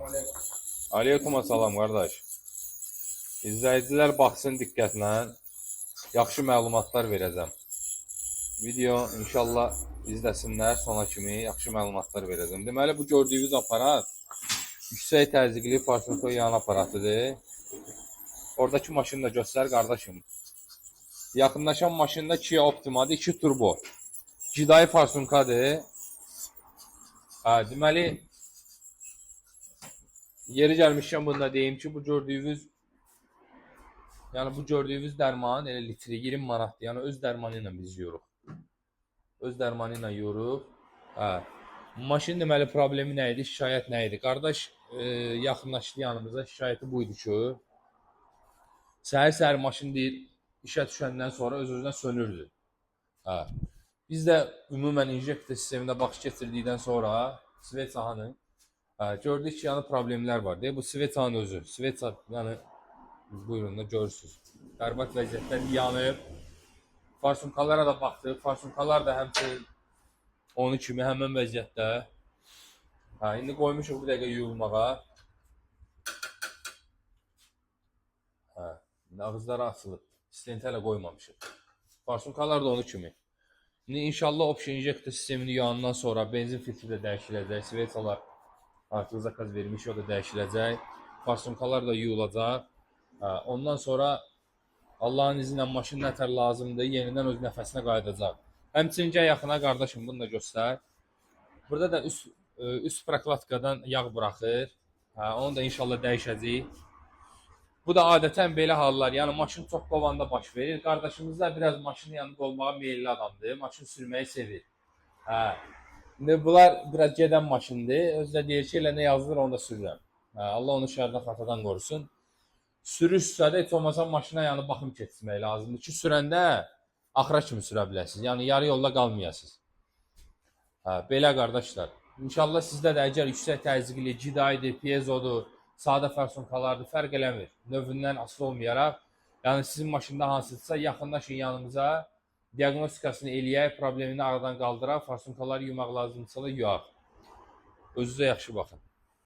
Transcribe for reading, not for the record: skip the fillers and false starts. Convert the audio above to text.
Selamünaleyküm. Aleyküm salam qardaş. İzləyicilər baxsın diqqətlə. Yaxşı məlumatlar verəcəm. Video inşallah izləsinlər, sona kimi yaxşı məlumatlar verəcəm. Deməli bu gördüyünüz aparat yüksək təzyiqli farsunka yan aparatıdır. Oradakı maşını da göstər qardaşım. Yaxınlaşan maşında Kia Optima'dır, 2 turbo. Cidai farsunkadır. Deməli yeri gəlmişkən bunu da deyim ki, bu gördüyünüz dərman elə litri 20 manatdır. Yəni öz dərmanı ilə biz yoruq. Öz dərmanı ilə yoruq. Maşın deməli problemi nə idi? Şikayət nə idi? Qardaş yaxınlaşdı yanımıza. Şikayəti buydu ki, səhər-səhər maşın deyir, işə düşəndən sonra öz-özünə sönürdü. Biz də ümumən injektor sistemində baxış keçirdikdən sonra Sveçanın gördük ki, yəni problemlər var. Bu Sveçanın özü. Sveça yəni buyurun da görürsünüz. Bərbad vəziyyətdə yanıb. Farsunkalara da baxdıq. Farsunkalar da həmçinin onu kimi həmən vəziyyətdə. İndi qoymuşuq bir dəqiqə yuyulmağa. İndi ağızları açılıb. Stenti hələ qoymamışıq. Farsunkalar da onu kimi. İndi inşallah option injektor sistemini yanından sonra benzin filtri də dəyişiləcək. Sveçalar artıq zakaz vermiş, o da dəyişiləcək. Farsunkalar da yuyulacaq. Ondan sonra Allahın izni ilə maşın nətər lazımdır, yenidən öz nəfəsinə qayıdacaq. Həmçinin gəl yaxına qardaşım, bunu da göstər. Burada da üst prokladkadan yağ buraxır. Onu da inşallah dəyişəcəyik. Bu da adətən belə hallar, yəni maşın çox qovanda baş verir. Qardaşımız da biraz maşının yanında olmağa meyilli adamdır, maşın sürməyi sevir. İndi bunlar biraz gedən maşındır, özü də deyir ki, elə nə yazılır onu da sürürəm. Allah onu şərdən xatadan qorusun. Sürüşsə də heç olmasa maşına yəni baxım keçirmək lazımdır ki, sürəndə axıra kimi sürə biləsiniz. Yəni yarı yolda qalmayasınız. Belə qardaşlar. İnşallah sizdə də əgər yüksək təzyiqli, cidaidir, piezodur, sadə farsunkalardır, fərq eləmir. Növündən asılı olmayaraq, yəni sizin maşında hansıdırsa yaxınlaşın yanımıza, diaqnostikasını eləyək, problemini aradan qaldıraq, farsunkaları yumaq lazımdırsa da yuyaq. Özünüzə yaxşı baxın.